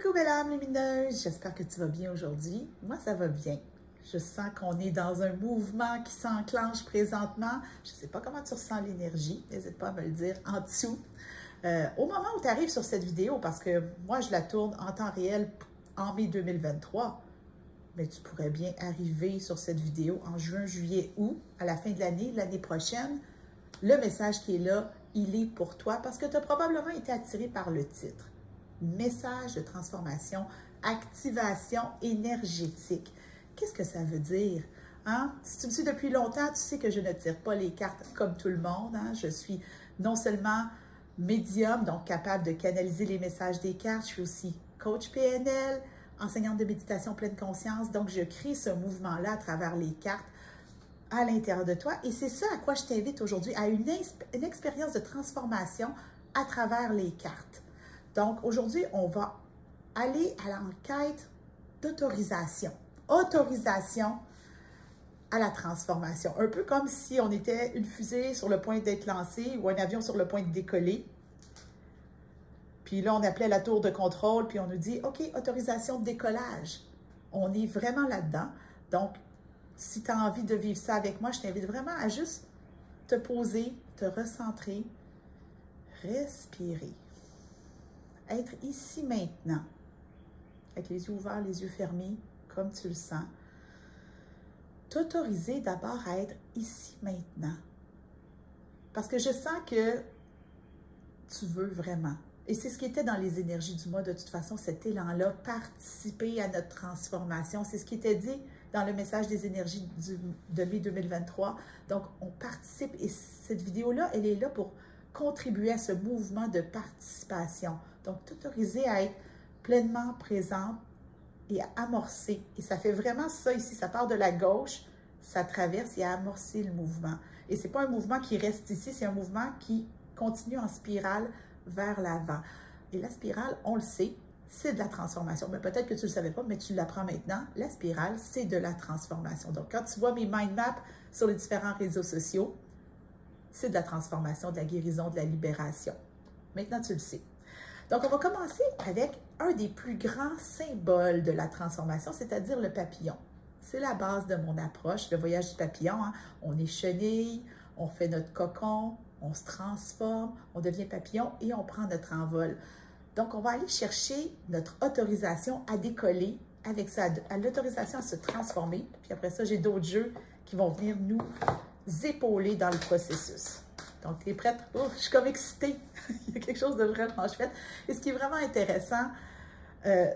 Coucou belle âme lumineuse, j'espère que tu vas bien aujourd'hui. Moi, ça va bien. Je sens qu'on est dans un mouvement qui s'enclenche présentement. Je ne sais pas comment tu ressens l'énergie, n'hésite pas à me le dire en dessous. Au moment où tu arrives sur cette vidéo, parce que moi, je la tourne en temps réel en mai 2023, mais tu pourrais bien arriver sur cette vidéo en juin, juillet, août, à la fin de l'année prochaine. Le message qui est là, il est pour toi parce que tu as probablement été attiré par le titre. Message de transformation, activation énergétique. Qu'est-ce que ça veut dire? Hein? Si tu me suis depuis longtemps, tu sais que je ne tire pas les cartes comme tout le monde. Hein? Je suis non seulement médium, donc capable de canaliser les messages des cartes, je suis aussi coach PNL, enseignante de méditation pleine conscience. Donc, je crée ce mouvement-là à travers les cartes à l'intérieur de toi. Et c'est ça à quoi je t'invite aujourd'hui, à une expérience de transformation à travers les cartes. Donc, aujourd'hui, on va aller à l'enquête d'autorisation. Autorisation à la transformation. Un peu comme si on était une fusée sur le point d'être lancée ou un avion sur le point de décoller. Puis là, on appelait la tour de contrôle, puis on nous dit, OK, autorisation de décollage. On est vraiment là-dedans. Donc, si tu as envie de vivre ça avec moi, je t'invite vraiment à juste te poser, te recentrer, respirer. Être ici maintenant, avec les yeux ouverts, les yeux fermés, comme tu le sens. T'autoriser d'abord à être ici maintenant. Parce que je sens que tu veux vraiment. Et c'est ce qui était dans les énergies du mois, de toute façon, cet élan-là, participer à notre transformation. C'est ce qui était dit dans le message des énergies de mai 2023. Donc, on participe et cette vidéo-là, elle est là pour contribuer à ce mouvement de participation. Donc, t'autoriser à être pleinement présente et à amorcer. Et ça fait vraiment ça ici, ça part de la gauche, ça traverse et à amorcer le mouvement. Et ce n'est pas un mouvement qui reste ici, c'est un mouvement qui continue en spirale vers l'avant. Et la spirale, on le sait, c'est de la transformation. Mais peut-être que tu ne le savais pas, mais tu l'apprends maintenant. La spirale, c'est de la transformation. Donc, quand tu vois mes mind maps sur les différents réseaux sociaux, c'est de la transformation, de la guérison, de la libération. Maintenant, tu le sais. Donc, on va commencer avec un des plus grands symboles de la transformation, c'est-à-dire le papillon. C'est la base de mon approche, le voyage du papillon. Hein? On est chenille, on fait notre cocon, on se transforme, on devient papillon et on prend notre envol. Donc, on va aller chercher notre autorisation à décoller avec ça, à l'autorisation à se transformer. Puis après ça, j'ai d'autres jeux qui vont venir nous épauler dans le processus. Donc, tu es prête? Oh, je suis comme excitée. Il y a quelque chose de vraiment chouette. Et ce qui est vraiment intéressant,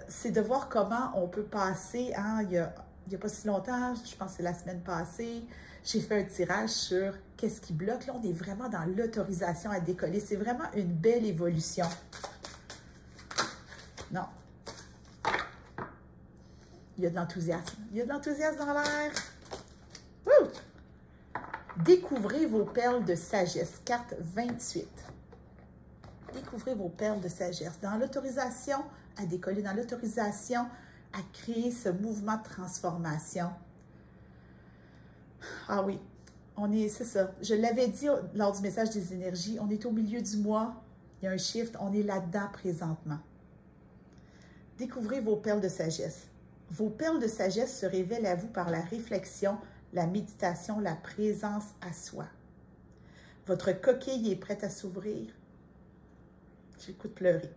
c'est de voir comment on peut passer. Hein, il y a pas si longtemps, je pense que c'est la semaine passée, j'ai fait un tirage sur qu'est-ce qui bloque. Là, on est vraiment dans l'autorisation à décoller. C'est vraiment une belle évolution. Non. Il y a de l'enthousiasme. Il y a de l'enthousiasme dans l'air. Wouh! Découvrez vos perles de sagesse, carte 28. Découvrez vos perles de sagesse. Dans l'autorisation à décoller, dans l'autorisation à créer ce mouvement de transformation. Ah oui, c'est ça. Je l'avais dit lors du message des énergies, on est au milieu du mois, il y a un shift, on est là-dedans présentement. Découvrez vos perles de sagesse. Vos perles de sagesse se révèlent à vous par la réflexion, la méditation, la présence à soi. Votre coquille est prête à s'ouvrir. J'ai le coup de pleurer.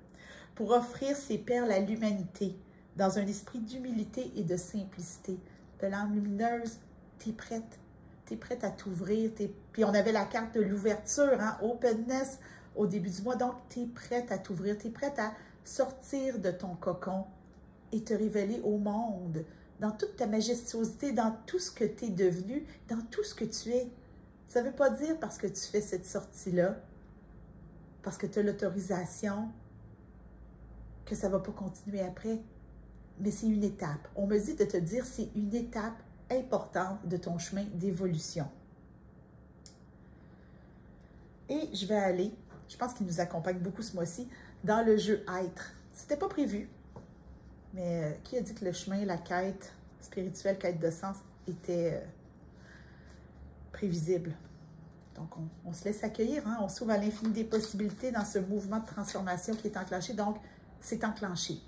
Pour offrir ces perles à l'humanité, dans un esprit d'humilité et de simplicité. De l'âme lumineuse, tu es prête. Tu es prête à t'ouvrir. Puis on avait la carte de l'ouverture, hein, openness, au début du mois. Donc, tu es prête à t'ouvrir. Tu es prête à sortir de ton cocon et te révéler au monde, dans toute ta majestuosité, dans tout ce que tu es devenu, dans tout ce que tu es. Ça ne veut pas dire parce que tu fais cette sortie-là, parce que tu as l'autorisation, que ça ne va pas continuer après. Mais c'est une étape. On me dit de te dire c'est une étape importante de ton chemin d'évolution. Et je vais aller, je pense qu'il nous accompagne beaucoup ce mois-ci, dans le jeu Être. C'était pas prévu, mais qui a dit que le chemin, la quête spirituelle, quête de sens, était prévisible? Donc, on se laisse accueillir, hein? On s'ouvre à l'infini des possibilités dans ce mouvement de transformation qui est enclenché. Donc, c'est enclenché.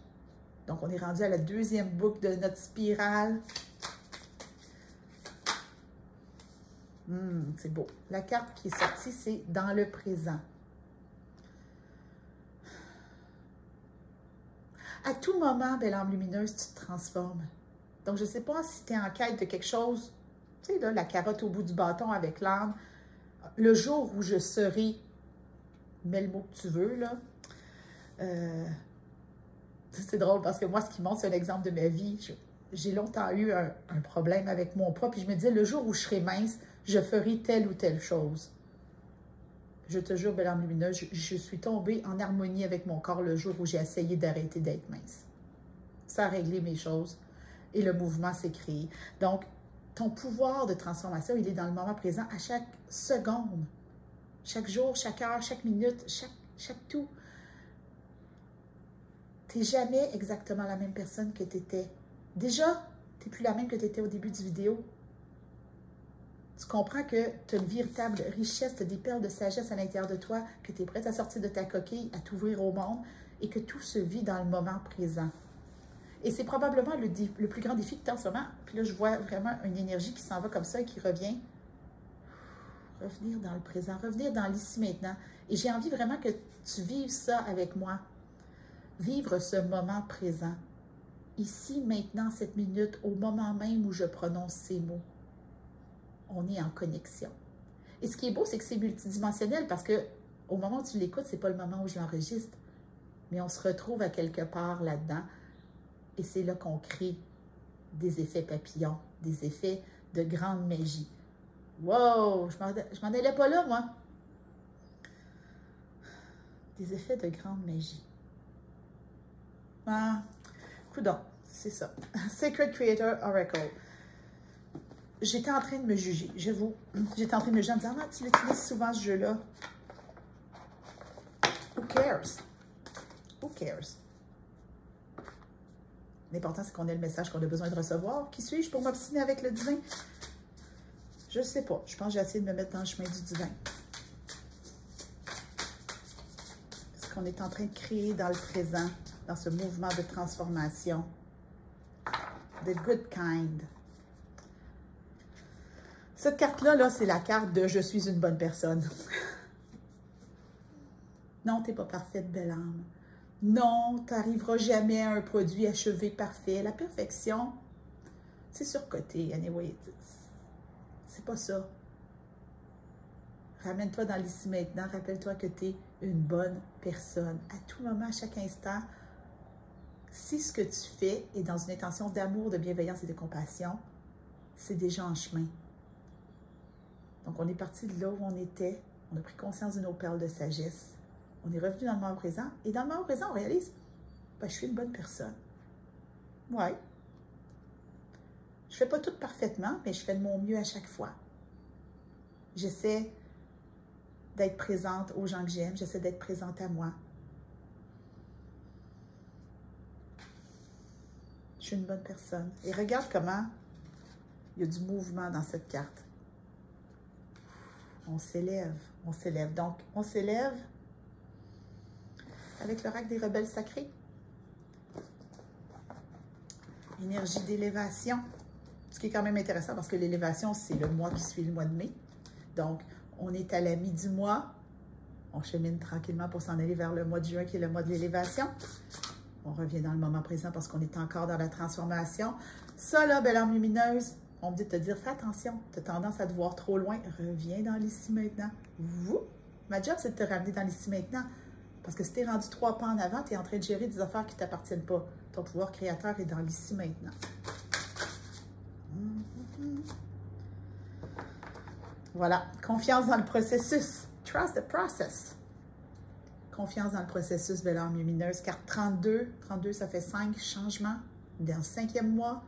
Donc, on est rendu à la deuxième boucle de notre spirale. C'est beau. La carte qui est sortie, c'est dans le présent. À tout moment, belle âme lumineuse, tu te transformes. Donc, je ne sais pas si tu es en quête de quelque chose, tu sais, là, la carotte au bout du bâton avec l'âne. Le jour où je serai, mets le mot que tu veux, là. C'est drôle parce que moi, ce qui montre, c'est un exemple de ma vie. J'ai longtemps eu un problème avec mon poids, puis je me disais, le jour où je serai mince, je ferai telle ou telle chose. Je te jure, belle âme lumineuse, je suis tombée en harmonie avec mon corps le jour où j'ai essayé d'arrêter d'être mince. Ça a réglé mes choses et le mouvement s'est créé. Donc, ton pouvoir de transformation, il est dans le moment présent à chaque seconde, chaque jour, chaque heure, chaque minute, chaque tout. Tu n'es jamais exactement la même personne que tu étais. Déjà, tu n'es plus la même que tu étais au début du vidéo. Tu comprends que tu as une véritable richesse, tu as des perles de sagesse à l'intérieur de toi, que tu es prête à sortir de ta coquille, à t'ouvrir au monde et que tout se vit dans le moment présent. Et c'est probablement le plus grand défi que tu as en ce moment. Puis là, je vois vraiment une énergie qui s'en va comme ça et qui revient. Revenir dans le présent, revenir dans l'ici maintenant. Et j'ai envie vraiment que tu vives ça avec moi. Vivre ce moment présent. Ici, maintenant, cette minute, au moment même où je prononce ces mots. On est en connexion. Et ce qui est beau, c'est que c'est multidimensionnel parce que au moment où tu l'écoutes, ce n'est pas le moment où je l'enregistre. Mais on se retrouve à quelque part là-dedans. Et c'est là qu'on crée des effets papillons, des effets de grande magie. Wow! Je m'en allais pas là, moi. Des effets de grande magie. Ah, coudonc, c'est ça. Sacred Creator Oracle. J'étais en train de me juger, j'avoue. J'étais en train de me juger en me disant, ah, tu l'utilises souvent ce jeu-là. Who cares? Who cares? L'important, c'est qu'on ait le message qu'on a besoin de recevoir. Qui suis-je pour m'obstiner avec le divin? Je ne sais pas. Je pense que j'ai essayé de me mettre dans le chemin du divin. Ce qu'on est en train de créer dans le présent, dans ce mouvement de transformation. The good kind. Cette carte-là, là, c'est la carte de « Je suis une bonne personne ». Non, tu n'es pas parfaite, belle âme. Non, tu n'arriveras jamais à un produit achevé parfait. La perfection, c'est surcoté, anyway. C'est pas ça. Ramène-toi dans l'ici maintenant. Rappelle-toi que tu es une bonne personne. À tout moment, à chaque instant, si ce que tu fais est dans une intention d'amour, de bienveillance et de compassion, c'est déjà en chemin. Donc, on est parti de là où on était. On a pris conscience de nos perles de sagesse. On est revenu dans le moment présent. Et dans le moment présent, on réalise, ben, je suis une bonne personne. Ouais. Je ne fais pas tout parfaitement, mais je fais de mon mieux à chaque fois. J'essaie d'être présente aux gens que j'aime. J'essaie d'être présente à moi. Je suis une bonne personne. Et regarde comment il y a du mouvement dans cette carte. On s'élève, on s'élève. Donc, on s'élève avec l'oracle des rebelles sacrés. Énergie d'élévation. Ce qui est quand même intéressant parce que l'élévation, c'est le mois qui suit le mois de mai. Donc, on est à la mi-du-mois. On chemine tranquillement pour s'en aller vers le mois de juin qui est le mois de l'élévation. On revient dans le moment présent parce qu'on est encore dans la transformation. Ça, là, belle âme lumineuse, on me dit de te dire, fais attention, tu as tendance à te voir trop loin. Reviens dans l'ici maintenant. Vous, ma job, c'est de te ramener dans l'ici maintenant. Parce que si tu es rendu 3 pas en avant, tu es en train de gérer des affaires qui ne t'appartiennent pas. Ton pouvoir créateur est dans l'ici maintenant. Voilà. Confiance dans le processus. Trust the process. Confiance dans le processus, belle âme lumineuse. Carte 32. 32, ça fait 5 changements. Dans le 5e mois,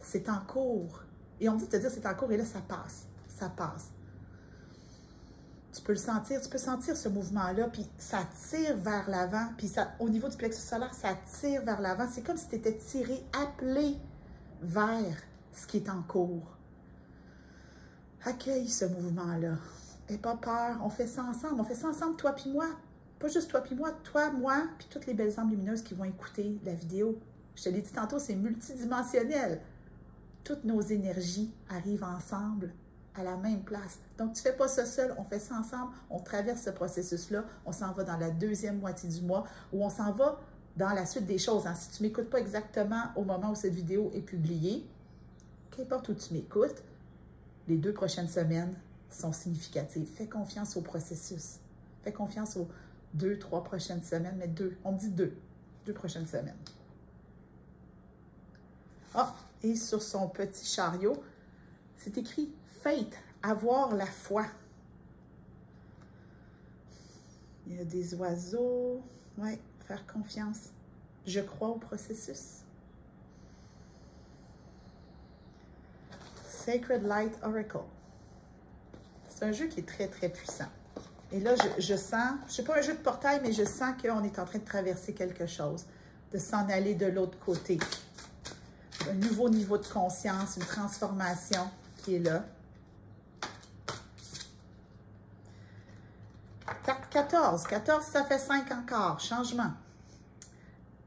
c'est en cours. Et on dit de te dire c'est en cours et là, ça passe. Ça passe. Tu peux le sentir, tu peux sentir ce mouvement-là, puis ça tire vers l'avant, puis ça, au niveau du plexus solaire, ça tire vers l'avant. C'est comme si tu étais tiré, appelé vers ce qui est en cours. Accueille ce mouvement-là. N'aie pas peur, on fait ça ensemble, toi puis moi. pas juste toi, moi, puis toutes les belles âmes lumineuses qui vont écouter la vidéo. Je te l'ai dit tantôt, c'est multidimensionnel. Toutes nos énergies arrivent ensemble à la même place. Donc, tu ne fais pas ça seul, on fait ça ensemble, on traverse ce processus-là, on s'en va dans la deuxième moitié du mois, ou on s'en va dans la suite des choses. Hein. Si tu ne m'écoutes pas exactement au moment où cette vidéo est publiée, qu'importe où tu m'écoutes, les 2 prochaines semaines sont significatives. Fais confiance au processus. Fais confiance aux 2, 3 prochaines semaines, mais 2, on me dit 2 prochaines semaines. Ah, et sur son petit chariot, c'est écrit « Faith », avoir la foi. Il y a des oiseaux. Oui, faire confiance. Je crois au processus. Sacred Light Oracle. C'est un jeu qui est très, très puissant. Et là, je sens, je ne sais pas un jeu de portail, mais je sens qu'on est en train de traverser quelque chose, de s'en aller de l'autre côté. Un nouveau niveau de conscience, une transformation qui est là. Carte 14. 14, ça fait 5 encore. Changement.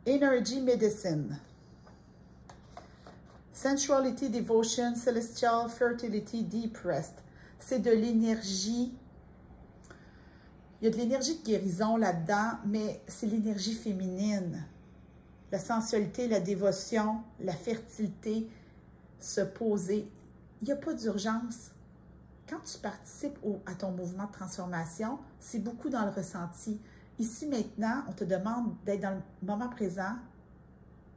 Energy Medicine. Sensuality, Devotion, Celestial, Fertility, Deep Rest. C'est de l'énergie. Il y a de l'énergie de guérison là-dedans, mais c'est l'énergie féminine. La sensualité, la dévotion, la fertilité, se poser. Il n'y a pas d'urgence. Quand tu participes à ton mouvement de transformation, c'est beaucoup dans le ressenti. Ici, maintenant, on te demande d'être dans le moment présent,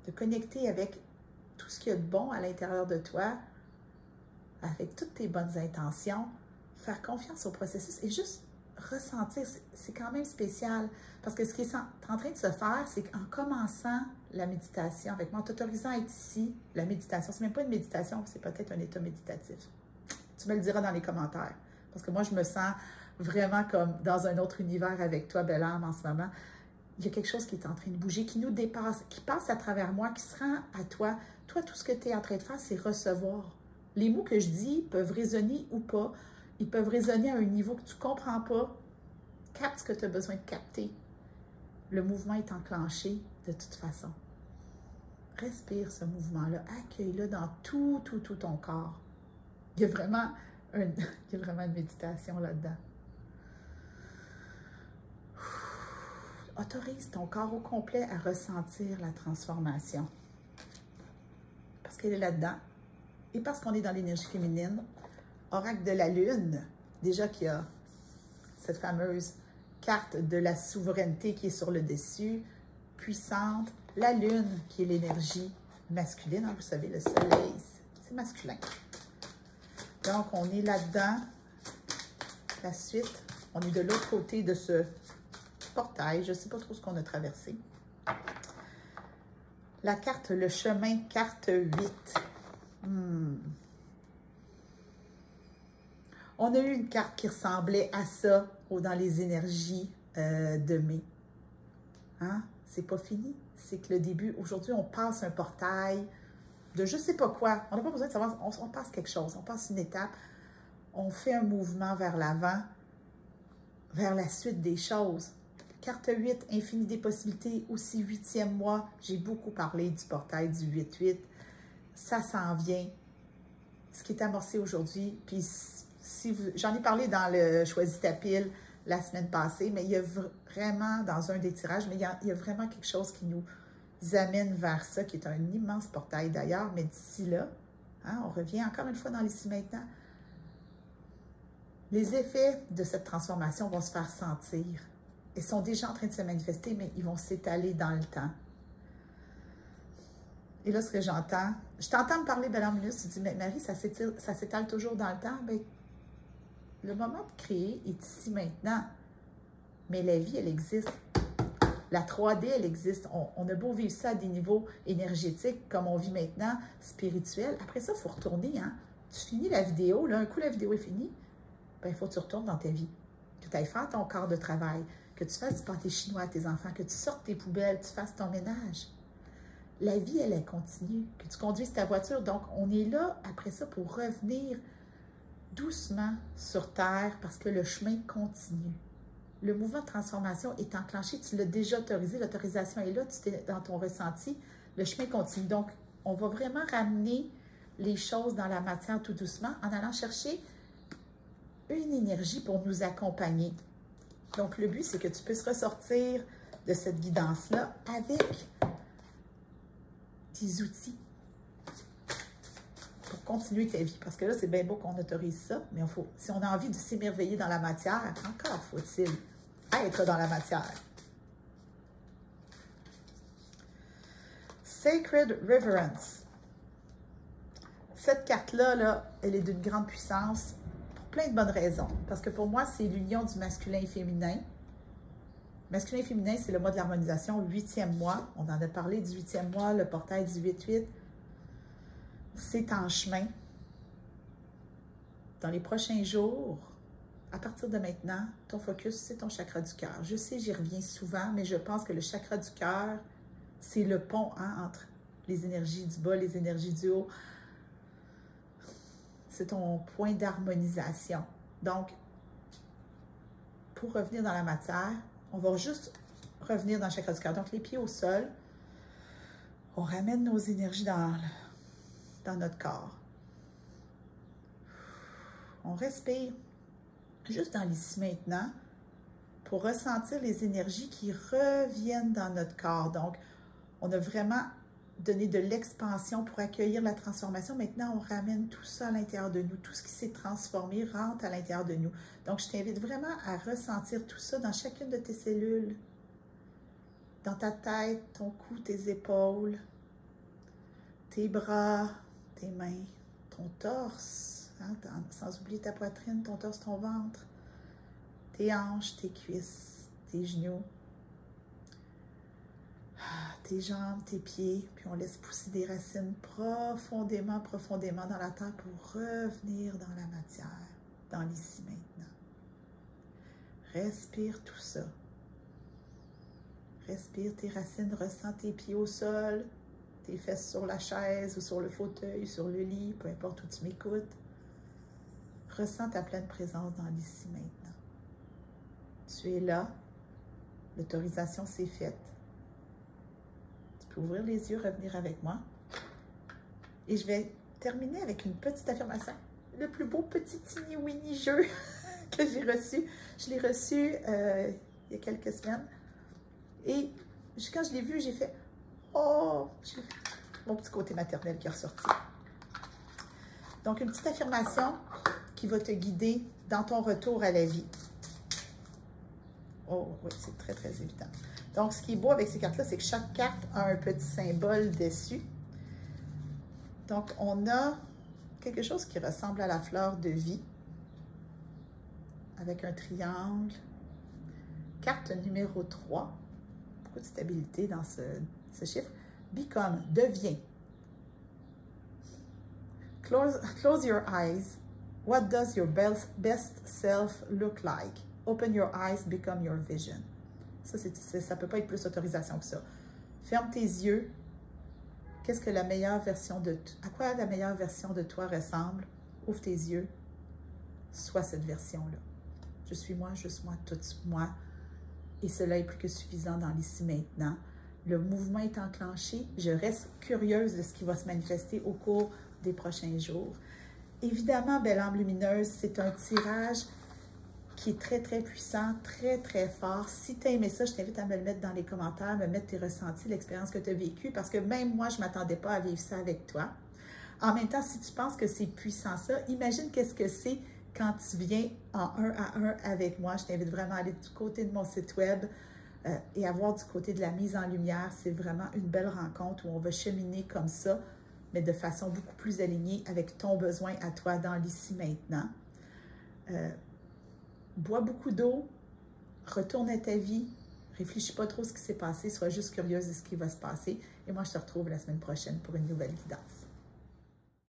de connecter avec tout ce qu'il y a de bon à l'intérieur de toi, avec toutes tes bonnes intentions, faire confiance au processus et juste ressentir. C'est quand même spécial parce que ce qui est en train de se faire, c'est qu'en commençant la méditation avec moi, en t'autorisant à être ici, la méditation, c'est même pas une méditation, c'est peut-être un état méditatif. Tu me le diras dans les commentaires parce que moi, je me sens vraiment comme dans un autre univers avec toi, belle âme, en ce moment. Il y a quelque chose qui est en train de bouger, qui nous dépasse, qui passe à travers moi, qui se rend à toi. Toi, tout ce que tu es en train de faire, c'est recevoir. Les mots que je dis peuvent résonner ou pas. Ils peuvent résonner à un niveau que tu ne comprends pas. Capte ce que tu as besoin de capter. Le mouvement est enclenché de toute façon. Respire ce mouvement-là. Accueille-le dans tout ton corps. Il y a vraiment une méditation là-dedans. Autorise ton corps au complet à ressentir la transformation. Parce qu'elle est là-dedans. Et parce qu'on est dans l'énergie féminine, oracle de la lune, déjà qu'il y a cette fameuse carte de la souveraineté qui est sur le dessus, puissante, la lune qui est l'énergie masculine, hein, vous savez, le soleil, c'est masculin. Donc, on est là-dedans. La suite, on est de l'autre côté de ce portail. Je ne sais pas trop ce qu'on a traversé. La carte, le chemin, carte 8. On a eu une carte qui ressemblait à ça dans les énergies de mai. Hein? C'est pas fini. C'est que le début, aujourd'hui, on passe un portail de je sais pas quoi. On n'a pas besoin de savoir, on passe quelque chose, on passe une étape, on fait un mouvement vers l'avant, vers la suite des choses. Carte 8, infini des possibilités, aussi 8e mois. J'ai beaucoup parlé du portail du 8-8. Ça s'en vient. Ce qui est amorcé aujourd'hui, puis j'en ai parlé dans le Choisis ta pile la semaine passée, mais il y a vraiment, dans un des tirages, mais il y a vraiment quelque chose qui nous amène vers ça, qui est un immense portail d'ailleurs, mais d'ici là, hein, on revient encore une fois dans l'ici maintenant. Les effets de cette transformation vont se faire sentir. Ils sont déjà en train de se manifester, mais ils vont s'étaler dans le temps. Et là, ce que j'entends, je t'entends me parler, belle âme, tu dis, mais Marie, ça s'étale toujours dans le temps. Bien, le moment de créer est ici maintenant. Mais la vie, elle existe. La 3D, elle existe. On a beau vivre ça à des niveaux énergétiques, comme on vit maintenant, spirituels. Après ça, il faut retourner. Hein? Tu finis la vidéo, là, un coup la vidéo est finie, ben, il faut que tu retournes dans ta vie. Que tu ailles faire ton corps de travail, que tu fasses du pâté chinois à tes enfants, que tu sortes tes poubelles, que tu fasses ton ménage. La vie, elle continue. Que tu conduises ta voiture. Donc, on est là, après ça, pour revenir doucement sur Terre parce que le chemin continue. Le mouvement de transformation est enclenché, tu l'as déjà autorisé, l'autorisation est là, tu es dans ton ressenti, le chemin continue. Donc, on va vraiment ramener les choses dans la matière tout doucement en allant chercher une énergie pour nous accompagner. Donc, le but, c'est que tu puisses ressortir de cette guidance-là avec des outils pour continuer ta vie. Parce que là, c'est bien beau qu'on autorise ça, mais si on a envie de s'émerveiller dans la matière, encore faut-il être dans la matière. Sacred Reverence. Cette carte-là, là, elle est d'une grande puissance pour plein de bonnes raisons. Parce que pour moi, c'est l'union du masculin et féminin. Masculin et féminin, c'est le mois de l'harmonisation, 8e mois. On en a parlé du 8e mois, le portail du 8-8. C'est en chemin. Dans les prochains jours, à partir de maintenant, ton focus, c'est ton chakra du cœur. Je sais, j'y reviens souvent, mais je pense que le chakra du cœur, c'est le pont entre les énergies du bas, les énergies du haut. C'est ton point d'harmonisation. Donc, pour revenir dans la matière, on va juste revenir dans le chakra du cœur. Donc, les pieds au sol, on ramène nos énergies dans notre corps. On respire juste dans l'ici maintenant pour ressentir les énergies qui reviennent dans notre corps. Donc, on a vraiment donné de l'expansion pour accueillir la transformation. Maintenant, on ramène tout ça à l'intérieur de nous. Tout ce qui s'est transformé rentre à l'intérieur de nous. Donc, je t'invite vraiment à ressentir tout ça dans chacune de tes cellules, dans ta tête, ton cou, tes épaules, tes bras, tes mains, ton torse, hein, sans oublier ta poitrine, ton torse, ton ventre, tes hanches, tes cuisses, tes genoux, tes jambes, tes pieds, puis on laisse pousser des racines profondément, profondément dans la terre pour revenir dans la matière, dans l'ici maintenant. Respire tout ça. Respire tes racines, ressens tes pieds au sol, tes fesses sur la chaise ou sur le fauteuil, sur le lit, peu importe où tu m'écoutes. Ressens ta pleine présence dans l'ici maintenant. Tu es là, l'autorisation s'est faite. Tu peux ouvrir les yeux, revenir avec moi. Et je vais terminer avec une petite affirmation. Le plus beau petit teeny-weeny jeu que j'ai reçu. Je l'ai reçu il y a quelques semaines. Et quand je l'ai vu, j'ai fait « Oh! » Mon petit côté maternel qui est ressorti. Donc, une petite affirmation qui va te guider dans ton retour à la vie. Oh, oui, c'est très, très évident. Donc, ce qui est beau avec ces cartes-là, c'est que chaque carte a un petit symbole dessus. Donc, on a quelque chose qui ressemble à la fleur de vie, avec un triangle. Carte numéro 3. Beaucoup de stabilité dans ce chiffre. Become, deviens. Close your eyes. What does your best self look like? Open your eyes, become your vision. Ça ne peut pas être plus autorisation que ça. Ferme tes yeux. Qu'est-ce que la meilleure version de... À quoi la meilleure version de toi ressemble? Ouvre tes yeux. Sois cette version-là. Je suis moi, juste moi, tout moi. Et cela est plus que suffisant dans l'ici maintenant. Le mouvement est enclenché. Je reste curieuse de ce qui va se manifester au cours des prochains jours. Évidemment, belle âme lumineuse, c'est un tirage qui est très, très puissant, très, très fort. Si tu as aimé ça, je t'invite à me le mettre dans les commentaires, me mettre tes ressentis, l'expérience que tu as vécue, parce que même moi, je ne m'attendais pas à vivre ça avec toi. En même temps, si tu penses que c'est puissant ça, imagine qu'est-ce que c'est quand tu viens en 1 à 1 avec moi. Je t'invite vraiment à aller du côté de mon site web et à voir du côté de la mise en lumière. C'est vraiment une belle rencontre où on va cheminer comme ça, mais de façon beaucoup plus alignée avec ton besoin à toi dans l'ici maintenant. Bois beaucoup d'eau, retourne à ta vie, réfléchis pas trop à ce qui s'est passé, sois juste curieuse de ce qui va se passer. Et moi, je te retrouve la semaine prochaine pour une nouvelle guidance.